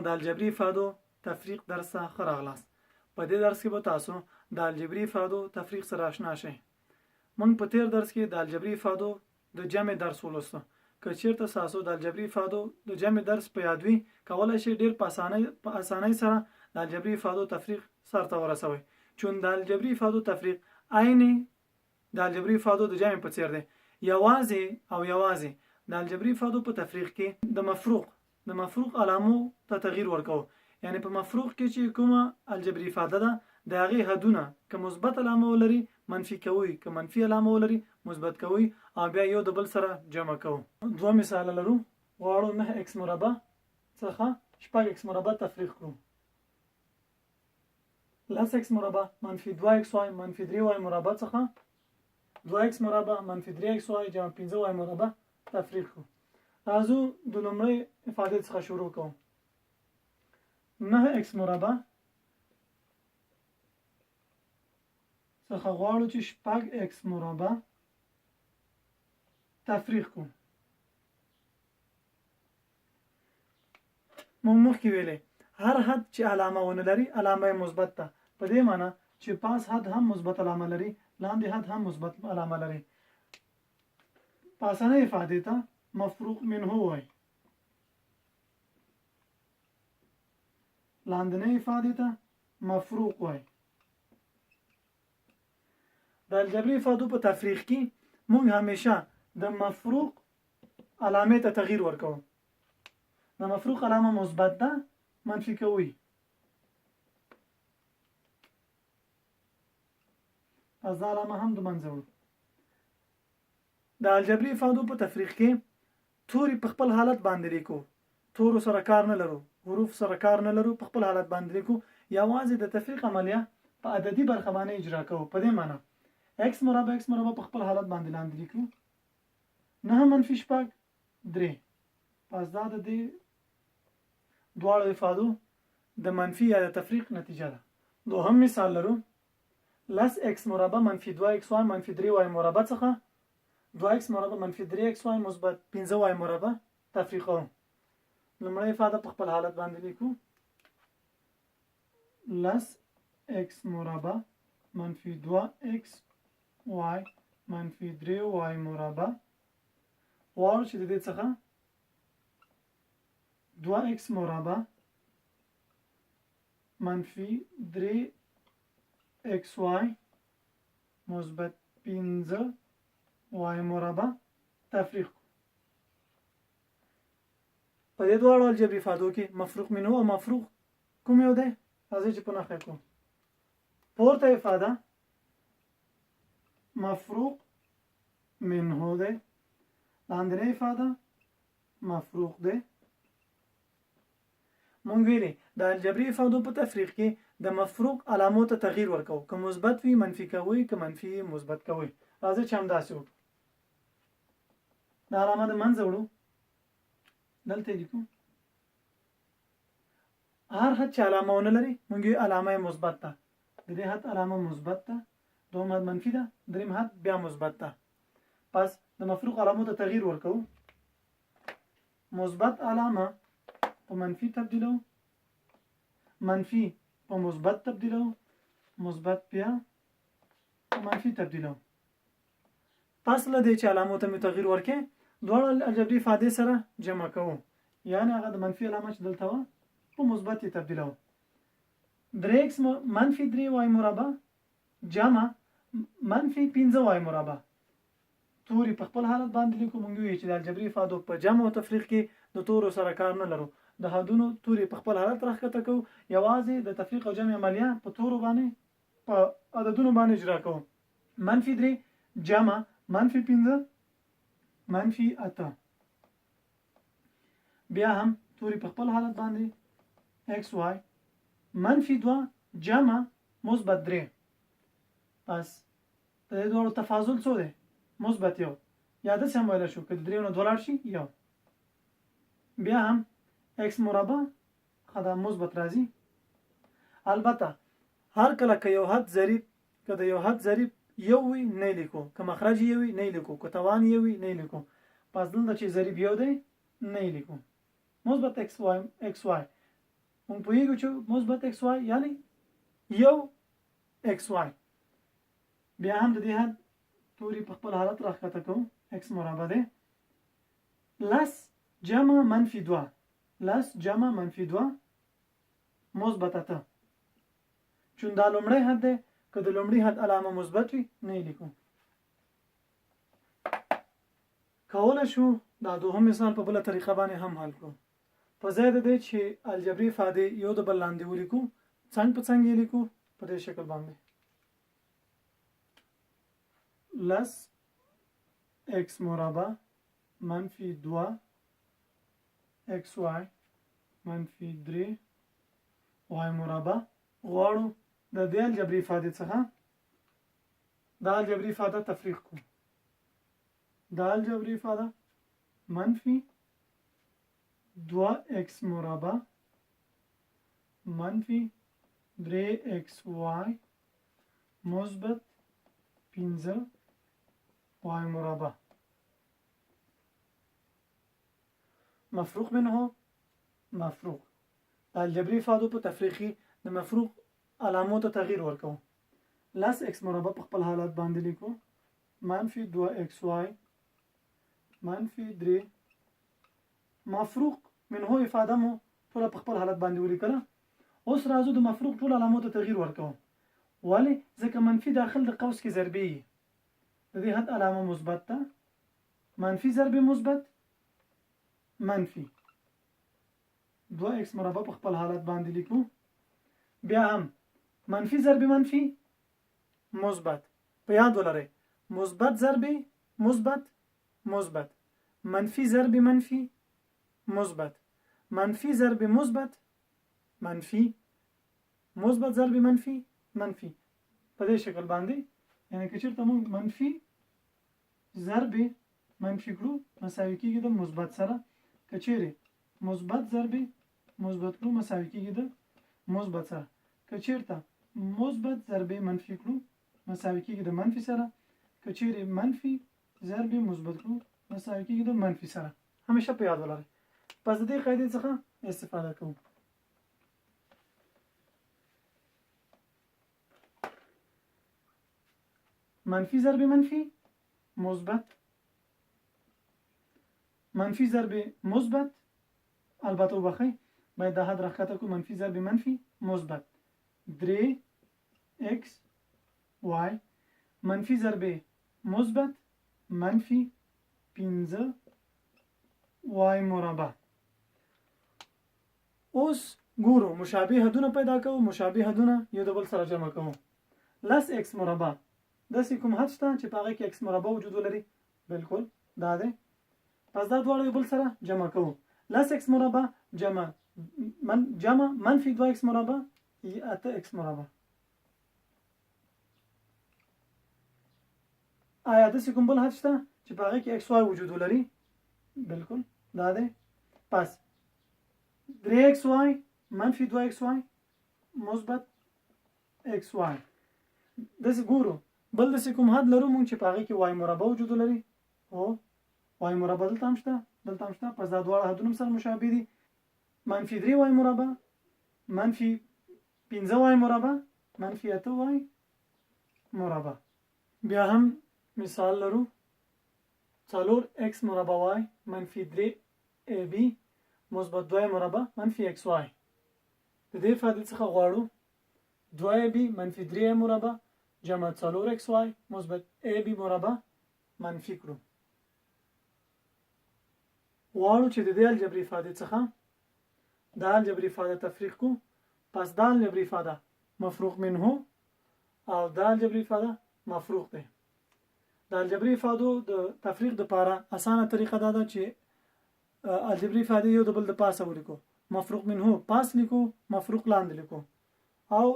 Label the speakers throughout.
Speaker 1: د الجبري افادو تفریق درس ته ښه راغلاست. په دې درس کې به تاسو د الجبري افادو تفریق سره آشنا شئ. موږ په تیر درس کې د الجبري افادو د جمع درس ولوسته. که چیرته تاسو د الجبري افادو د جمع درس په یاد وي، کولای شئ ډیر په اسانۍ سره د الجبري افادو تفریق سرته ورسوئ. چون د الجبري افادو تفریق عین د الجبري افادو د جمع په څیر دی. یوازې د الجبري افادو په تفریق کې د مفروق علامو ته تغییر ورکوو. یعنی په مفروق کې چې کومه الجبري افاده ده د هغې حدونه که مثبت علامه ولري منفي کوي، که منفي علامه ولري مثبت کوي، او بیا یو د بل سره جمع کوو. دوه مثال لرو. غواړو 9x مربع څخه 6x مربع تفریق کړو. 10x مربع منفي 2xy منفي 3y مربع څخه 2x مربع منفي 3xy جمع 15y مربع تفریق کړو. راځو د لومړۍ افادې څخه شروع کوو. 9x مربع څخه غواړو چې 6x مربع تفریق کړو. موږ مخکې ویلې هر حد چې علامه ونه لري علامه مثبت ده. په دې معنی چې پاس حد هم مثبت علامه لري، لاندې حد هم مثبت علامه لري. پاسنۍ افادې ته مفروق منه وایي، لاندنۍ افادې ته مفروق وایي. د الجبري افادو په تفریق کې موږ همیشه د مفروق علامې ته تغییر ورکوو. د مفروق علامه مثبت ده منفي کوي. پس دا علامه هم د منځه وړو. د الجبري افادو په تفریق کې توري په خپل حالت باندې لیکو. تورو سره کار نه لرو، حروف سره کار نه لرو، په خپل حالت باندې لیکو. یوازې د تفریق عملیه په عددي برخه باندې اجرا کوو. په دې معنی x مربع په خپل حالت باندې لاندې لیکو. 9 منفي 6 3. پس دا د دې دواړو افادو د منفي یا د تفریق نتیجه ده. دوهم مثال لرو. 10x مربع منفي 2xy منفي 3y مربع څخه 2x مربع منفي 3xy مثبت 15y مربع تفریق کوو. لومړی افاده په خپل حالت باندې لیکو. 10x مربع منفي 2xy منفي 3y مربع غواړو چې د دې څخه 2x مربع منفي 3xy مثبت 15y مربع تفریق کړو. په دې دواړو الجبري افادو کې مفروق منه او مفروق کوم یو دی؟ راځئ چې په نښه کړو. پورته افاده مفروق منه دی، لاندنۍ افاده مفروق دی. مونږ ویلې د الجبري افادو په تفریق کې د مفروق علامو ته تغییر ورکوو. که مثبت وي منفي کوي، که منفي مثبت کوي. راځئ چې همداسې وکړو. دا علامه د منځه وړو، دلته لیکو. هر حد چې علامه ونه لري مونږ یې علامه مثبت ده. د دې حد علامه مثبت ده، دوم حد منفي ده، دریم حد بیا مثبت ده. پس د مفروق علامو ته تغییر ورکوو. مثبت علامه په منفي تبدیلو، منفي په مثبت تبدیلو، مثبت بیا په منفي تبدیلو. پس له دې چې علامو ته مې تغییر ورکړې دواړه الجبري افادې سره جمع کوو. یعنې هغه د منفي علامه چې دلته وه په مثبت یې تبدیلو. 3x منفي 3y مربع جمع منفي 15y مربع. توري په خپل حالت باندې لیکو. مونږ ویل چې د الجبري افادو په جمع او تفریق کې د تورو سره کار نه لرو. د حدونو توري په خپل حالت راښکته کوو. یوازې د تفریق او جمع عملیه په تورو باندې په عددونو باندې اجرا کوو. منفي 3 جمع منفي 15 منفي 8. بیا هم توري په خپل حالت باندې xy منفي 2 جمع مثبت 3. پس د دې دواړو تفاضل څو دی؟ مثبت یو. یا داسې هم ویلی شو که د درېو نه دوه لاړ شي یو. بیا هم x مربع خدا مثبت راځي. البته هر کله که یو حد ضریب که د یو حد ضریب یو وي نه لیکو، که مخرج یو وي نه لیکو، که توان یو وي نه لیکو. پس دلته چې ضریب یو دی نه لیکو. مثبت xy مونږ پوهیږو چې مثبت ایکس واي یعنی یو ایکس واي. بیا هم د دې حد توري په خپل حالت راښکته کوم. ایکس مربع دی لس جمع منفي 2 لس جمع منفي 2 مثبت 8 چون دا لومړی حد دی که د لومړي حد علامه مثبت وي نه یې لیکو. کولی شو دا دوهم مثال په بله طریقه باندې هم حل کړو. په ځای د دې چې الجبري افادې یو د بل لاندې ولیکو څنګ په څنګ یې لیکو په دې شکل باندې لس ایکس مربع منفي 2 ایکس واي منفي 3 واي مربع غواړو د دې الجبري افادې څخه دا الجبري افاده تفریق کو. دا الجبري افاده منفي 2 ایکس مربع منفي 3 ایکس واي مثبت 15 واي مربع مفروق منه مفروق. الجبري افادو په تفریقي د مفروق علامو ته تغییر ورکوم. لس ایکس مربع په خپل حالت باندې لیکو منفي 2 ایکس واي منفي 3 مفروق منه افاده مو ټول په خپل حالت باندې ولیکله. اوس راځو د مفروق ټول علامو ته تغییر ورکوم. ولی ځکه منفي داخل د قوس کې ضربي د دې حد علامه مثبت ده منفي ضرب مثبت منفي 2 ایکس مربع په خپل حالت باندې لیکو. بیا هم منفي ضرب منفي مثبت په یاد ولرئ مثبت ضرب مثبت مثبت منفي ضرب منفي مثبت منفي ضرب مثبت منفي مثبت ضرب منفي منفي په دې شکل باندې یعنی که چېرته موږ منفي ضرب منفي کړو مساوي کېږي د مثبت سره. که چیرې مثبت ضرب مثبت کړو مساوي کېږي د مثبت سره. که چیرته مثبت ضرب منفي کړو مساوي کېږي د منفي سره. که چیرې منفي ضرب مثبت کړو مساوي کېږي د منفي سره. همیشه په یاد ولرئ. پس د دې قاعدې څخه استفاده کوو. منفي ضرب منفي مثبت منفي ضرب مثبت البته وبخئ باید دا حد راښکته کړو منفي ضرب منفي مثبت 3 ایکس واي منفي ضرب مثبت منفي 15 واي مربع. اوس ګورو مشابه حدونه پیدا کوو. مشابه حدونه یو د بل سره جمع کوو. لس ایکس مربع داسې کوم حد شته چې په هغه کې ایکس مربع وجود ولري بالکل دا دی. پس دا دواړه یو بل سره جمع کوو. لس ایکس مربع جمع منفي 2 ایکس مربع 8 ایکس مربع. آیا داسې کوم بل حد شته چې په هغه کې ایکس واي وجود ولري بالکل دا دی. پس 3 ایکس واي منفي 2 ایکس واي مثبت ایکس واي. داسې ګورو بل داسې کوم حد لرو موږ چې په هغه کې واي مربع وجود ولري. هو واي مربع دلته هم شته دلته هم شته. پس دا دواړه حدونه سره مشابه دي. منفي 3 واي مربع منفي 15 واي مربع منفي 8 واي مربع. بیا هم مثال لرو 4 ایکس مربع واي منفي 3 اي بي مثبت 2 مربع منفي ایکس واي. د دې افادې څخه غواړو 2 اي بي منفي 3 مربع جمع 4 ایکس واي مثبت اي بي مربع منفي کړو. غواړو چې د دې الجبري افادې څخه دا الجبري افاده تفریق کو. پس دا الجبري افاده مفروق منه او دا الجبري افاده مفروق دی. د الجبري افادو د تفریق لپاره اسانه طریقه دا ده چې الجبري افاده یو د بل د پاسه ولیکو. مفروق منه پاس لیکو مفروق لاندې لیکو او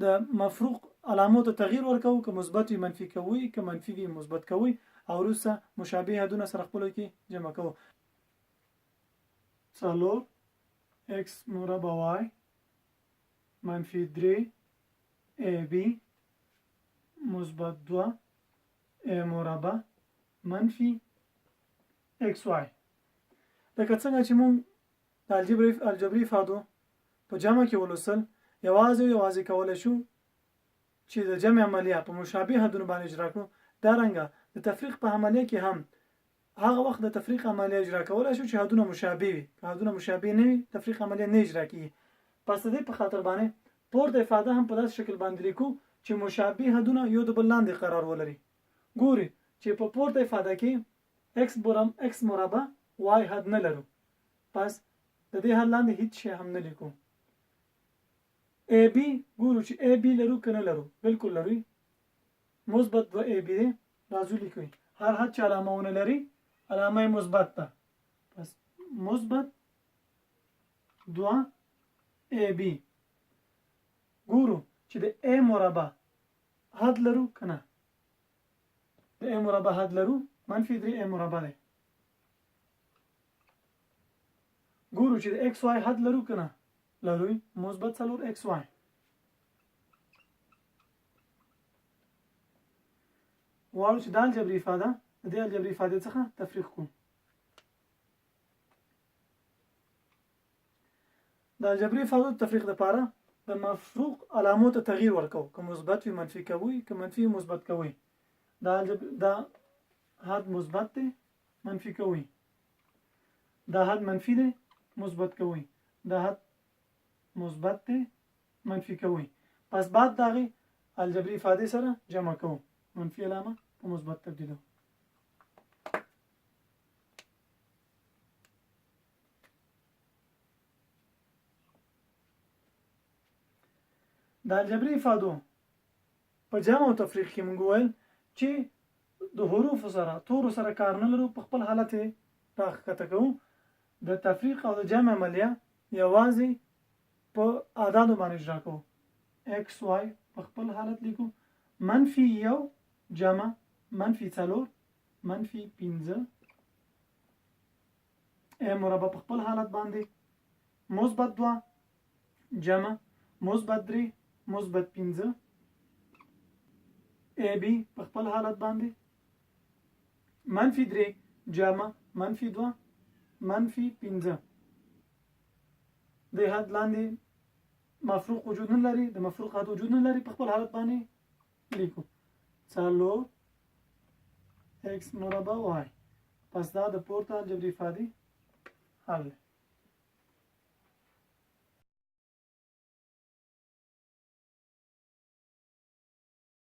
Speaker 1: د مفروق علامو ته تغییر ورکوو. که مثبت وي منفي کوي که منفي وي مثبت کوي او وروسته مشابه حدونه سره خپلو کې جمع کوو. 4 ایکس مربع واي منفي 3 اي بي مثبت 2 اي مربع منفي ایکس واي. لکه څنګه چې موږ د الجبري افادو په جمع کې ولوستل یوازې کولی شو چې د جمع عملیه په مشابه حدونو باندې اجرا کړو. دارنګه د تفریق په عملیه کې هم هغه وخت د تفریق عملیه اجرا کولای شو چې حدونه مشابه وي. که حدونه مشابه نه وي تفریق عملیه نه اجرا کیږي. پس د دې په خاطر باندې پورته افاده هم په داسې شکل باندې لیکو چې مشابه حدونه یو د بل لاندې قرار ولري. ګوري چې په پورته افاده کې x مربع y حد نه لرو، پس د دې حد لاندې هیڅ شی هم نه لیکو. AB ګورو چې AB لرو که نه لرو، بالکل لرو، مثبت 2AB دی. راځو لیکو هر حد چې علامهونه لري علامه مثبت ده، پس مثبت 2AB. ګورو چې د A مربع حد لرو که نه. د A مربع حد لرو، منفي 3A مربع دی. ګورو چې د XY حد لرو که نه لرو، مثبت 4XY. غواړو چې دا الجبري افاده د دې الجبري افادې څخه تفریق کوو. د الجبري افادو تفریق لپاره د مفروق علامو ته تغییر ورکوو، که مثبت وي منفي کوئ، که منفي مثبت کوئ. دا حد مثبت دی منفي کوئ، دا حد منفي دی مثبت کوئ، دا حد مثبت دی منفي کوئ. پس بعد د هغې الجبري افادې سره جمع کوو، منفي علامه په مثبت تبدیلو. د الجبري افادو په جمع او تفریق کې موږ وویل چې د حروفو سره تورو سره کار نه لرو، په خپل حالت یې راښکته کوو. د تفریق او د جمع عملیه یوازې په اعدادو باندې اجرا کوو. XY په خپل حالت لیکو، منفي 1 جمع منفي 4 منفي 5. A مربع په خپل حالت باندې مثبت 2 جمع مثبت 3 مثبت 5. AB په خپل حالت باندې منفي 3 جمع منفي 2 منفي 5. د حد لاندې مفروق وجود نه لري، د مفروق حد وجود نه لري، په خپل حالت باندې لیکو 4x مربع y. پس دا د پورته الجبري افادې حل دی.